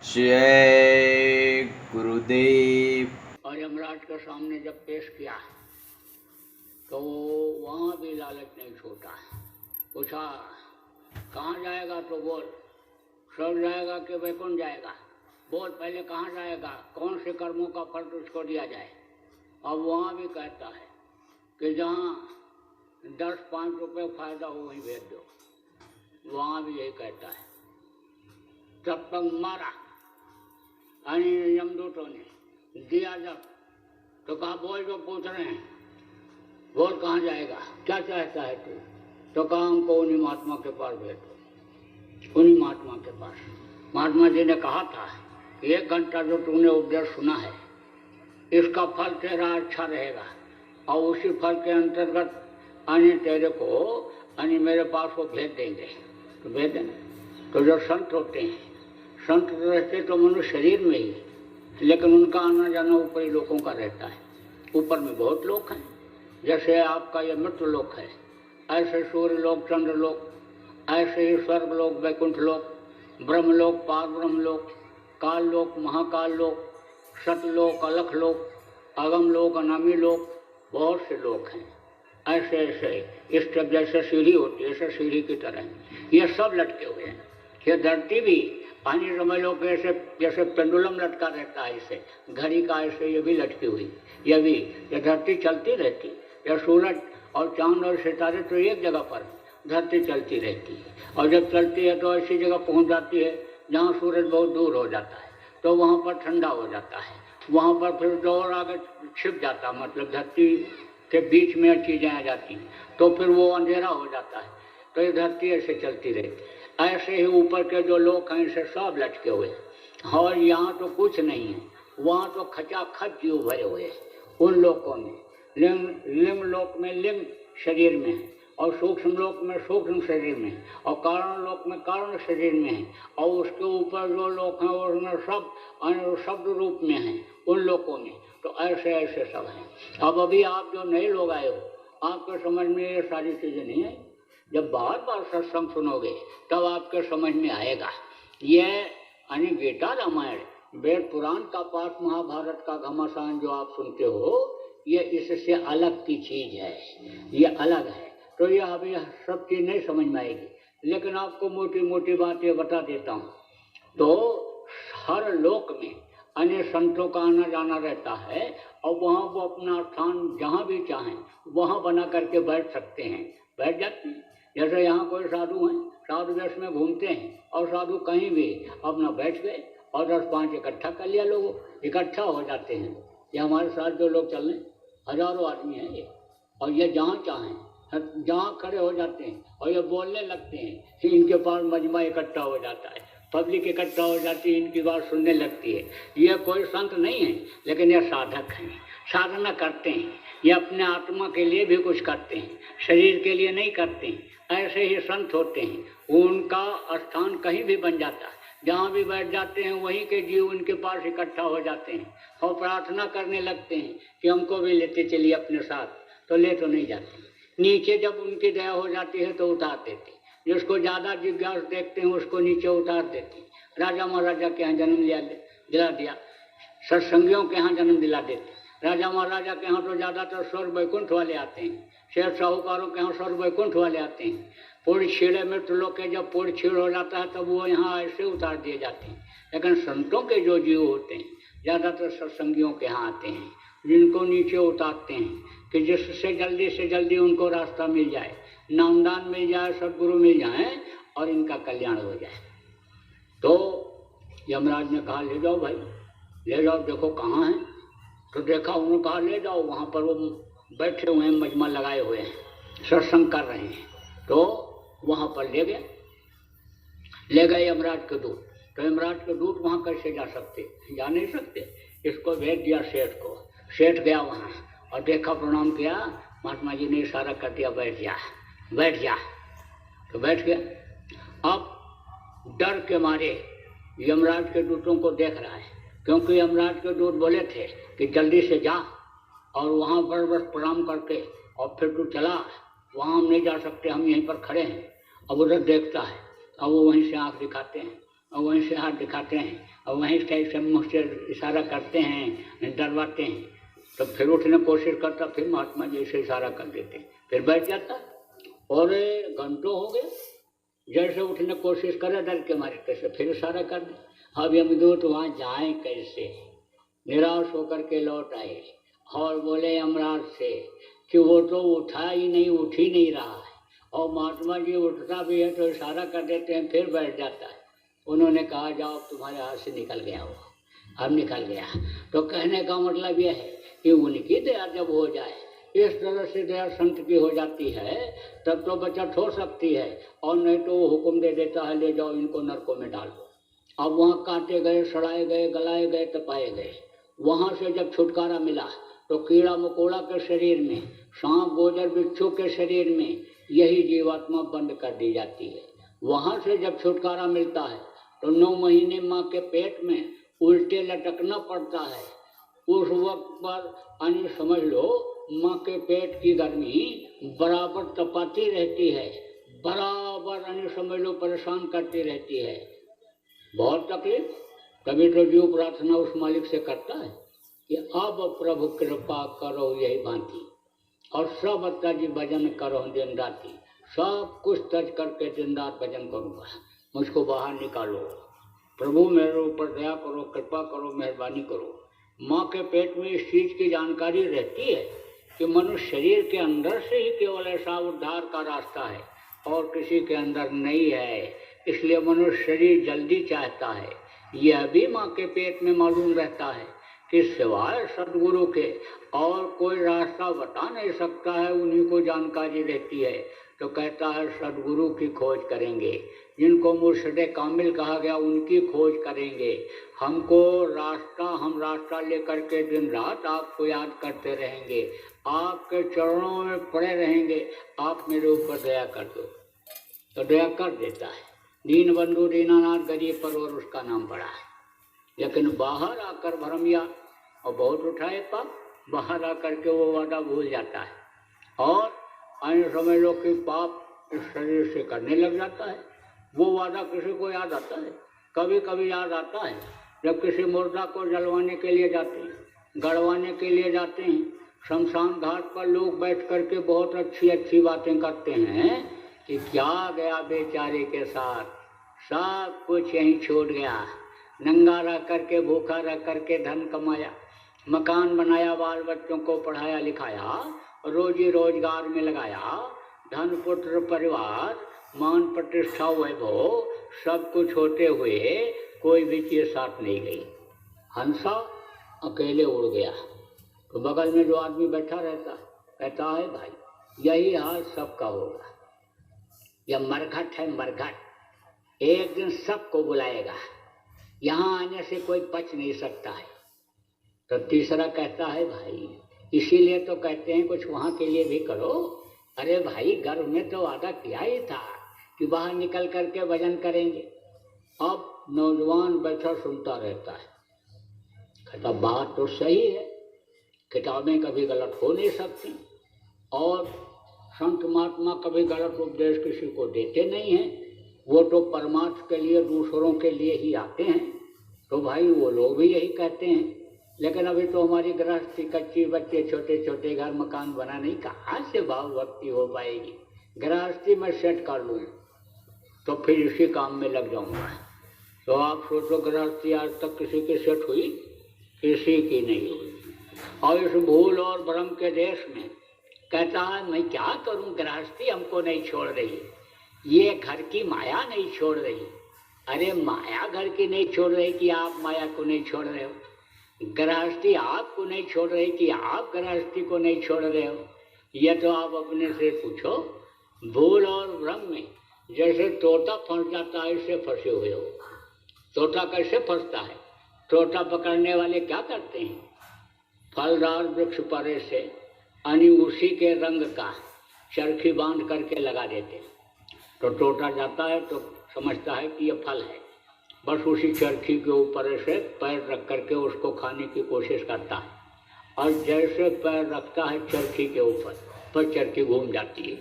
जय गुरुदेव। और यमराज के सामने जब पेश किया तो वहाँ भी लालच नहीं छोड़ा। पूछा कहाँ जाएगा तो बोल, स्वर्ग जाएगा कि वैकुंठ जाएगा, बोल पहले कहाँ जाएगा, कौन से कर्मों का फल तुझको दिया जाए। अब वहाँ भी कहता है कि जहाँ 10-5 रुपये फायदा हो वहीं भेज दो, वहाँ भी यही कहता है। तब तक मारा यमदूतों ने दिया जब तो कहा बोल जो पूछ रहे हैं, बोल कहाँ जाएगा, क्या चाहता है तू। तो कहा हमको उन्हीं महात्मा के पास भेज दो, उन्हीं महात्मा के पास। महात्मा जी ने कहा था 1 घंटा जो तूने उपदेश सुना है इसका फल तेरा अच्छा रहेगा और उसी फल के अंतर्गत तेरे को मेरे पास वो भेज देंगे। तो भेज देंगे तो जो संत होते हैं, संत रहते तो मनुष्य शरीर में ही, लेकिन उनका आना जाना ऊपरी लोगों का रहता है। ऊपर में बहुत लोग हैं, जैसे आपका ये मृत्यु लोक है, ऐसे सूर्य लोक, चंद्र लोक, ऐसे ही स्वर्ग लोक, वैकुंठ लोक, ब्रह्म लोक, पार ब्रह्म लोक, काल लोक, महाकाल लोक, सतलोक, अलख लोक, अगम लोक, अनामी लोक, बहुत से लोक हैं। ऐसे ऐसे इस तरह जैसे सीढ़ी होती है, ऐसे सीढ़ी की तरह ये सब लटके हुए हैं। ये धरती भी पानी समझ लो कि ऐसे जैसे पेंडुलम लटका रहता है, इसे घड़ी का ऐसे ये भी लटकी हुई, ये भी, ये धरती चलती रहती। यह सूरज और चांद और सितारे तो एक जगह पर, धरती चलती रहती है और जब चलती है तो ऐसी जगह पहुंच जाती है जहाँ सूरज बहुत दूर हो जाता है, तो वहाँ पर ठंडा हो जाता है, वहाँ पर फिर जो और आगे छिप जाता, मतलब धरती के बीच में चीज़ें आ जाती हैं, तो फिर वो अंधेरा हो जाता है। तो ये धरती ऐसे चलती रहती। ऐसे ही ऊपर के जो लोग हैं इसे सब लटके हुए, और यहाँ तो कुछ नहीं है, वहाँ तो खचाखच जीव भरे हुए हैं। उन लोगों में लिंग लोक में लिंग शरीर में है, और सूक्ष्म लोक में सूक्ष्म शरीर में है, और कारण लोक में कारण शरीर में है, और उसके ऊपर जो लोग हैं उसमें सब शब्द रूप में हैं उन लोगों में। तो ऐसे ऐसे सब हैं। अब अभी आप जो नए लोग आए हो, आपके समझ में ये सारी चीज़ें नहीं है। जब बार बार सत्संग सुनोगे तब आपके समझ में आएगा। ये गीता, रामायण, वेद पुराण का पाठ, महाभारत का घमासान जो आप सुनते हो, ये इससे अलग की चीज़ है, ये अलग है। तो ये अभी सब चीज़ नहीं समझ में आएगी, लेकिन आपको मोटी मोटी बातें बता देता हूँ। तो हर लोक में अन्य संतों का आना जाना रहता है, और वहाँ वो अपना स्थान जहाँ भी चाहें वहाँ बना करके बैठ सकते हैं, बैठ जाते हैं। जैसे यहाँ कोई साधु हैं, साधु वेश में घूमते हैं, और साधु कहीं भी अपना बैठ गए और 10-5 इकट्ठा कर लिया, लोग इकट्ठा हो जाते हैं। ये हमारे साथ जो लोग चल रहे हैं, हजारों आदमी हैं ये, और ये जहाँ चाहें जहाँ खड़े हो जाते हैं और ये बोलने लगते हैं कि इनके पास मजमा इकट्ठा हो जाता है, पब्लिक इकट्ठा हो जाती है, इनकी बात सुनने लगती है। ये कोई संत नहीं है, लेकिन ये साधक हैं, साधना करते हैं, ये अपने आत्मा के लिए भी कुछ करते हैं, शरीर के लिए नहीं करते हैं। ऐसे ही संत होते हैं, उनका स्थान कहीं भी बन जाता है, जहाँ भी बैठ जाते हैं वहीं के जीव उनके पास इकट्ठा हो जाते हैं और प्रार्थना करने लगते हैं कि हमको भी लेते चलिए अपने साथ। तो ले तो नहीं जाते, नीचे जब उनकी दया हो जाती है तो उतार देते, जिसको ज़्यादा जिज्ञास देखते हैं उसको नीचे उतार देते। राजा महाराजा के यहाँ जन्म दिला दिया, सत्संगियों के यहाँ जन्म दिला देते। राजा महाराजा के यहाँ तो ज़्यादातर स्वर्ग वैकुंठ वाले आते हैं, शेर साहूकारों के यहाँ स्वर्ग वैकुंठ वाले आते हैं। पूर्ण छीड़े में तो लोग के जब पूर्ण छीड़ हो जाता है तब वो यहाँ ऐसे उतार दिए जाते हैं। लेकिन संतों के जो जीव होते हैं ज़्यादातर सत्संगियों के यहाँ आते हैं, जिनको नीचे उतारते हैं कि जिससे जल्दी से जल्दी उनको रास्ता मिल जाए, नामदान मिल जाए, सदगुरु मिल जाए और इनका कल्याण हो जाए। तो यमराज ने कहा ले जाओ भाई, ले जाओ, देखो कहाँ हैं। तो देखा, उन्होंने कहा ले जाओ, वहाँ पर वो बैठे हुए हैं, मजमा लगाए हुए हैं, सत्संग कर रहे हैं। तो वहाँ पर ले गए यमराज के दूत। तो यमराज के दूत वहाँ कैसे जा सकते, जा नहीं सकते। इसको भेज दिया सेठ को, सेठ गया वहाँ और देखा, प्रणाम किया, महात्मा जी ने इशारा कर दिया बैठ जा, बैठ जा। तो बैठ गया। अब डर के मारे यमराज के दूतों को देख रहा है, क्योंकि यमराज के दूत बोले थे कि जल्दी से जा और वहाँ पर बस प्रणाम करके और फिर तू चला, वहाँ हम नहीं जा सकते, हम यहीं पर खड़े हैं। अब उधर देखता है, अब वो वहीं से आँख दिखाते हैं, और वहीं से हाथ दिखाते हैं और वहीं से मुँह से इशारा करते हैं, डरवाते हैं। तो फिर उठने की कोशिश करता, फिर महात्मा जी से इशारा कर देते हैं, फिर बैठ जाता और घंटों हो गए। जैसे उठने की कोशिश करे डर के मारे, कैसे फिर इशारा कर दे। अब यमदूत वहाँ जाएं कैसे? निराश होकर के लौट आए और बोले यमराज से कि वो तो उठा ही नहीं, उठ ही नहीं रहा है। और महात्मा जी उठता भी है तो इशारा कर देते हैं, फिर बैठ जाता है। उन्होंने कहा जाओ तुम्हारे हाथ से निकल गया वो, अब निकल गया। तो कहने का मतलब यह है कि उनकी दया जब हो जाए, इस तरह से दया संत की हो जाती है, तब तो बचत हो सकती है। और नहीं तो वो हुक्म दे देता है ले जाओ इनको नरकों में डाल दो। अब वहाँ काटे गए, सड़ाए गए, गलाए गए, तपाए गए। वहाँ से जब छुटकारा मिला तो कीड़ा मकोड़ा के शरीर में, सांप गोजर बिच्छू के शरीर में यही जीवात्मा बंद कर दी जाती है। वहाँ से जब छुटकारा मिलता है तो 9 महीने माँ के पेट में उल्टे लटकना पड़ता है। उस वक्त पर यानी समझ लो माँ के पेट की गर्मी बराबर तपाती रहती है, बराबर यानी समझ लो परेशान करती रहती है, बहुत तकलीफ। तभी तो जीव प्रार्थना उस मालिक से करता है कि अब प्रभु कृपा करो यही भांति, और सब अत्ता जी भजन करो दिन राती, सब कुछ तज करके दिन रात भजन करूँगा, मुझको बाहर निकालो प्रभु, मेरे ऊपर दया करो, कृपा करो, मेहरबानी करो। माँ के पेट में इस चीज़ की जानकारी रहती है कि मनुष्य शरीर के अंदर से ही केवल ऐसा उद्धार का रास्ता है और किसी के अंदर नहीं है। इसलिए मनुष्य शरीर जल्दी चाहता है। यह भी माँ के पेट में मालूम रहता है कि सिवाय सदगुरु के और कोई रास्ता बता नहीं सकता है, उन्हीं को जानकारी रहती है। तो कहता है सदगुरु की खोज करेंगे, जिनको मुर्शिद कामिल कहा गया उनकी खोज करेंगे। हम रास्ता लेकर के दिन रात आपको याद करते रहेंगे, आपके चरणों में पड़े रहेंगे, आप मेरे ऊपर दया कर दो। तो दया कर देता है। दीन बंधु दीनानाथ गरीब परवर उसका नाम पड़ा है। लेकिन बाहर आकर भरमिया और बहुत उठाए पाप, बाहर आकर के वो वादा भूल जाता है और अन्य समझ लो कि पाप इस शरीर से करने लग जाता है। वो वादा किसी को याद आता है, कभी कभी याद आता है जब किसी मुर्दा को जलवाने के लिए जाते हैं, गड़वाने के लिए जाते हैं। शमशान घाट पर लोग बैठ करके बहुत अच्छी अच्छी बातें करते हैं कि क्या गया बेचारे के साथ, सब कुछ यहीं छोड़ गया, नंगा रह करके, भूखा रह करके धन कमाया, मकान बनाया, बाल बच्चों को पढ़ाया लिखाया, रोजी रोजगार में लगाया, धन पुत्र परिवार मान प्रतिष्ठा वैभव सब कुछ होते हुए कोई भी चीज़ साथ नहीं गई। हंसा अकेले उड़ गया। तो बगल में जो आदमी बैठा रहता कहता है भाई यही हाल सबका होगा, यह मरघट है मरघट, एक दिन सबको बुलाएगा, यहाँ आने से कोई बच नहीं सकता है। तो तीसरा कहता है भाई इसीलिए तो कहते हैं कुछ वहाँ के लिए भी करो। अरे भाई गर्भ में तो वादा किया ही था कि बाहर निकल करके भजन करेंगे। अब नौजवान बैठा सुनता रहता है, कहता बात तो सही है, किताबें कभी गलत हो नहीं सकती और संत महात्मा कभी गलत उपदेश किसी को देते नहीं हैं, वो तो परमार्थ के लिए दूसरों के लिए ही आते हैं। तो भाई वो लोग भी यही कहते हैं, लेकिन अभी तो हमारी गृहस्थी कच्ची, बच्चे छोटे छोटे, घर मकान बना नहीं, कहाँ से भाव भक्ति हो पाएगी। गृहस्थी में सेट कर लूँ तो फिर इसी काम में लग जाऊंगा। तो आप सोचो गृहस्थी आज तक किसी की सेट हुई? किसी की नहीं हुई। और इस भूल और भ्रम के देश में कहता है मैं क्या करूं, गृहस्थी हमको नहीं छोड़ रही, ये घर की माया नहीं छोड़ रही। अरे माया घर की नहीं छोड़ रही कि आप माया को नहीं छोड़ रहे हो, गृहस्थी आपको नहीं छोड़ रही कि आप गृहस्थी को नहीं छोड़ रहे हो। यह तो आप अपने से पूछो। भूल और भ्रम में जैसे तोता फंस जाता है इससे फंसे हुए हो। तोता कैसे फंसता है? तोता पकड़ने वाले क्या करते हैं, फलदार वृक्ष पर से यानी उसी के रंग का चरखी बांध करके लगा देते हैं। तो तोता जाता है तो समझता है कि यह फल है, बस उसी चरखी के ऊपर से पैर रख करके उसको खाने की कोशिश करता है और जैसे पैर रखता है चरखी के ऊपर पर चरखी घूम जाती है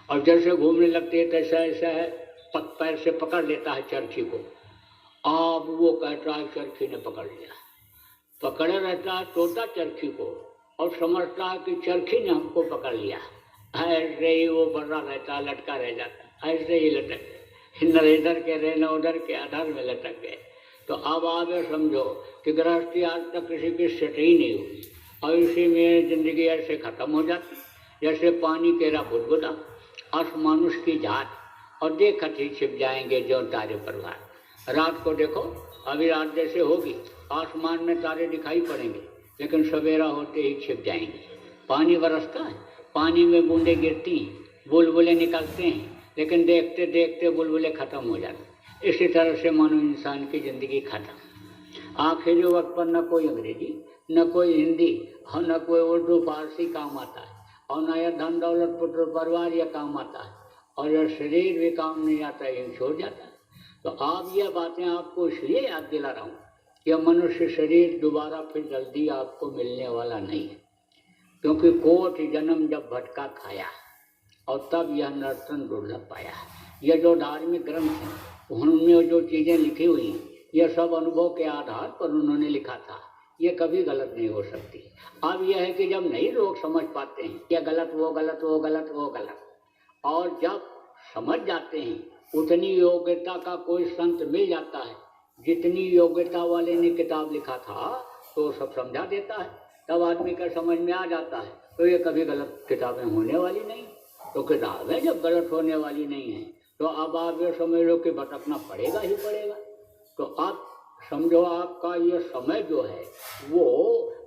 और जैसे घूमने लगती है तैसा ऐसा है पैर से पकड़ लेता है चरखी को अब वो कहता है चरखी ने पकड़ लिया, पकड़े रहता है तोता चरखी को और समझता है कि चरखी ने हमको पकड़ लिया। ऐसे ही वो बड़ा रहता है, लटका रह जाता है, ऐसे ही लटक गए, न इधर के रहे न उधर के, आधार में लटक गए। तो अब आप ये समझो कि गृहस्थी आज तक किसी की सेट ही नहीं हुई और इसी में जिंदगी ऐसे खत्म हो जाती जैसे पानी केरा बुदबुदा, आसमानुष की जात और देखत ही छिप जाएंगे जो तारे परवार। रात को देखो, अभी रात जैसे होगी आसमान में तारे दिखाई पड़ेंगे लेकिन सवेरा होते ही छिप जाएंगे। पानी बरसता है, पानी में बूंदें गिरती हैं, बुलबुले निकलते हैं, लेकिन देखते देखते बुलबुले खत्म हो जाते। इसी तरह से मानो इंसान की जिंदगी खत्म। आखिरी वक्त पर न कोई अंग्रेजी, न कोई हिंदी और न कोई उर्दू फारसी काम आता है और न यह धन दौलत पुत्र परिवार यह काम आता है और यह शरीर भी काम नहीं आता, ये छोड़ जाता है। तो आप ये बातें आपको इसलिए याद दिला रहा हूँ कि मनुष्य शरीर दोबारा फिर जल्दी आपको मिलने वाला नहीं है, क्योंकि कोटि जन्म जब भटका खाया और तब यह नर्तन दुर्लभ पाया। यह जो धार्मिक ग्रंथ हैं उनमें जो चीज़ें लिखी हुई हैं यह सब अनुभव के आधार पर उन्होंने लिखा था, ये कभी गलत नहीं हो सकती। अब यह है कि जब नहीं लोग समझ पाते हैं यह गलत वो गलत वो गलत वो गलत, और जब समझ जाते हैं उतनी योग्यता का कोई संत मिल जाता है जितनी योग्यता वाले ने किताब लिखा था तो सब समझा देता है, तब आदमी का समझ में आ जाता है। तो ये कभी गलत किताबें होने वाली नहीं। तो किताबें जब गलत होने वाली नहीं है तो अब आप ये समझ लो कि भटकना पड़ेगा ही पड़ेगा। तो आप समझो आपका ये समय जो है वो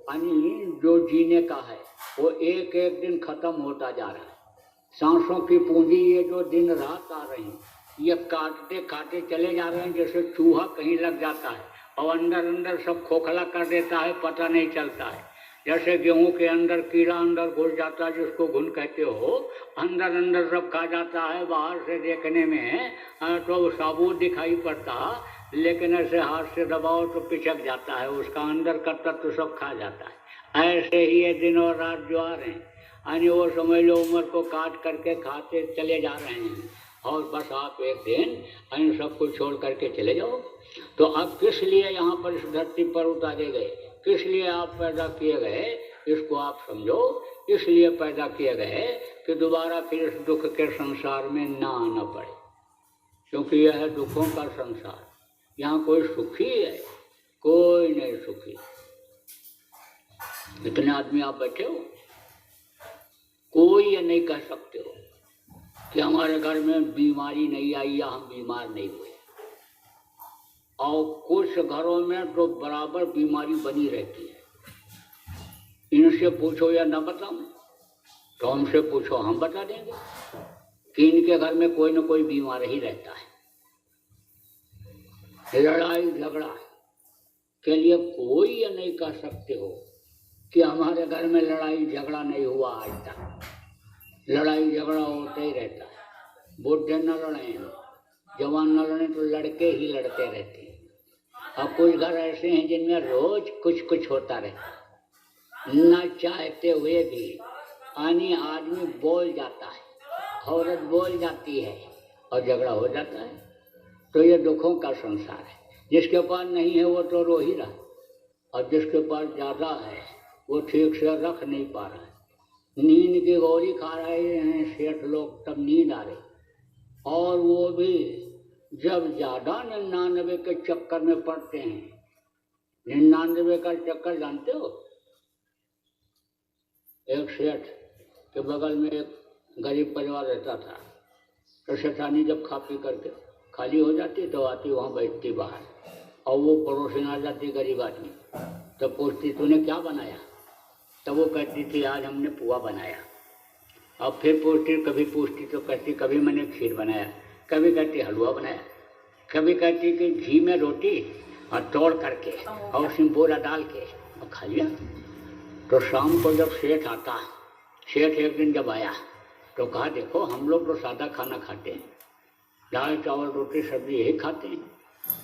यानी जो जीने का है वो एक एक दिन खत्म होता जा रहा है। सांसों की पूंजी ये जो दिन रात आ रही ये काटते काटे चले जा रहे हैं, जैसे चूहा कहीं लग जाता है और अंदर अंदर सब खोखला कर देता है, पता नहीं चलता है। जैसे गेहूं के अंदर कीड़ा अंदर घुस जाता है जिसको घुन कहते हो, अंदर अंदर सब खा जाता है। बाहर से देखने में तो साबुत दिखाई पड़ता, लेकिन ऐसे हाथ से दबाओ तो पिचक जाता है, उसका अंदर का तत्व सब खा जाता है। ऐसे ही ये दिन और रात जो आ रहे हैं यानी वो समझ लो उम्र को काट करके खाते चले जा रहे हैं और बस आप एक दिन इन सब कुछ छोड़ करके चले जाओ। तो अब किस लिए यहाँ पर इस धरती पर उतारे गए, किस लिए आप पैदा किए गए, इसको आप समझो। इसलिए पैदा किए गए कि दोबारा फिर इस दुख के संसार में ना आना पड़े, क्योंकि यह है दुखों का संसार। यहाँ कोई सुखी है, कोई नहीं सुखी। इतने आदमी आप बैठे हो, कोई ये नहीं कह सकते हो कि हमारे घर में बीमारी नहीं आई या हम बीमार नहीं हुए। और कुछ घरों में तो बराबर बीमारी बनी रहती है। इनसे पूछो या न बताऊं तो हमसे पूछो, हम बता देंगे कि इनके घर में कोई न कोई बीमार ही रहता है। लड़ाई झगड़ा के लिए कोई ये नहीं कह सकते हो कि हमारे घर में लड़ाई झगड़ा नहीं हुआ आज तक। लड़ाई झगड़ा होता ही रहता है। बुढ़े न लड़े, जवान न लड़े तो लड़के ही लड़ते रहते हैं। और कुछ घर ऐसे हैं जिनमें रोज कुछ कुछ होता रहता है, न चाहते हुए भी। यानी आदमी बोल जाता है, औरत बोल जाती है और झगड़ा हो जाता है। तो ये दुखों का संसार है। जिसके पास नहीं है वो तो रो ही रहा, और जिसके पास ज़्यादा है वो ठीक से रख नहीं पा रहा है। नींद की गोली खा रहे हैं सेठ लोग, तब नींद आ रही, और वो भी जब ज़्यादा 99 के चक्कर में पड़ते हैं। 99 का चक्कर जानते हो? एक सेठ के बगल में एक गरीब परिवार रहता था, तो सेठानी जब खा पी करके खाली हो जाती तो आती वहाँ बैठती बाहर, और वो पड़ोसी आ जाती गरीब आदमी, तो पूछती तूने क्या बनाया? तब वो कहती थी आज हमने पुआ बनाया। अब फिर कभी पूछती तो कहती कभी मैंने खीर बनाया, कभी कहती हलवा बनाया, कभी कहती कि घी में रोटी और तोड़ करके और उसमें बोरा डाल के और खा लिया। तो शाम को जब सेठ आता, सेठ एक दिन जब आया तो कहा देखो हम लोग तो सादा खाना खाते हैं, दाल चावल रोटी सब्जी यही खाते हैं,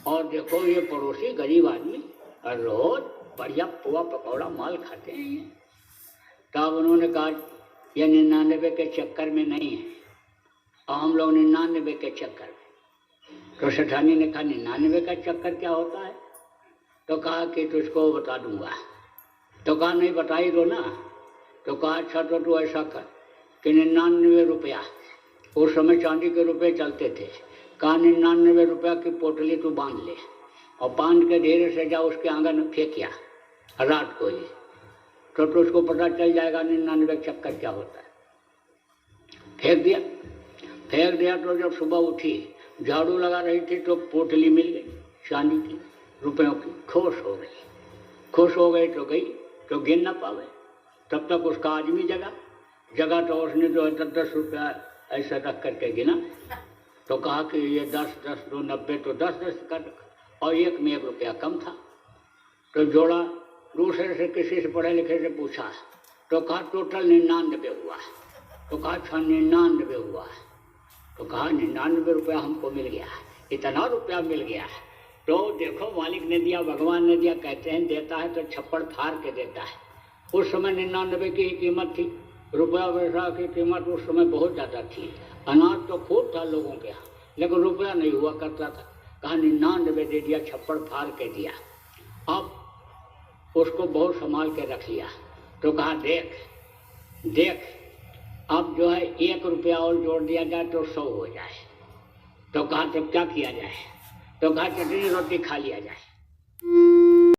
और देखो ये पड़ोसी गरीब आदमी और रोज बढ़िया पुआ पकौड़ा माल खाते हैं ये। तब उन्होंने कहा ये 99 के चक्कर में नहीं है, और हम लोग 99 के चक्कर में। तो सेठानी ने कहा 99 का चक्कर क्या होता है? तो कहा कि तुझको बता दूंगा। तो कहा नहीं बता ही दो ना। तो कहा अच्छा तो तू ऐसा कर कि 99 रुपया, उस समय चांदी के रुपए चलते थे, कहा 99 रुपया की पोटली तू बांध ले और बांध के धीरे से जा उसके आंगन में फेंकिया रात को ही, तो तुझको पता चल जाएगा 99 चक्कर क्या होता है। फेंक दिया तो जब सुबह उठी झाड़ू लगा रही थी तो पोटली मिल गई चांदी की रुपयों की। खुश हो गई तो गई तो गिन ना पावे। तब तक उसका आदमी जगा तो उसने जो है 10 रुपया ऐसा रख करके गिना। तो कहा कि ये 10 10 2 90 तो 10 कर रखा और एक में 1 रुपया कम था। तो जोड़ा दूसरे से किसी से पढ़े लिखे से पूछा तो कहा टोटल 99 हुआ। तो कहा अच्छा 99 हुआ। तो कहा 99 रुपया हमको मिल गया, इतना रुपया मिल गया। तो देखो मालिक ने दिया, भगवान ने दिया। कहते हैं देता है तो छप्पड़ फाड़ के देता है। उस समय 99 की कीमत थी, रुपया पैसा की कीमत उस समय बहुत ज़्यादा थी। अनाज तो खूब था लोगों के यहाँ, लेकिन रुपया नहीं हुआ करता था। कहा 99 दे दिया, छप्पड़ फाड़ के दिया। अब उसको बहुत संभाल के रख लिया। तो कहा देख अब जो है 1 रुपया और जोड़ दिया जाए तो 100 हो जाए। तो कहा तब क्या किया जाए? तो कहा चटनी रोटी खा लिया जाए।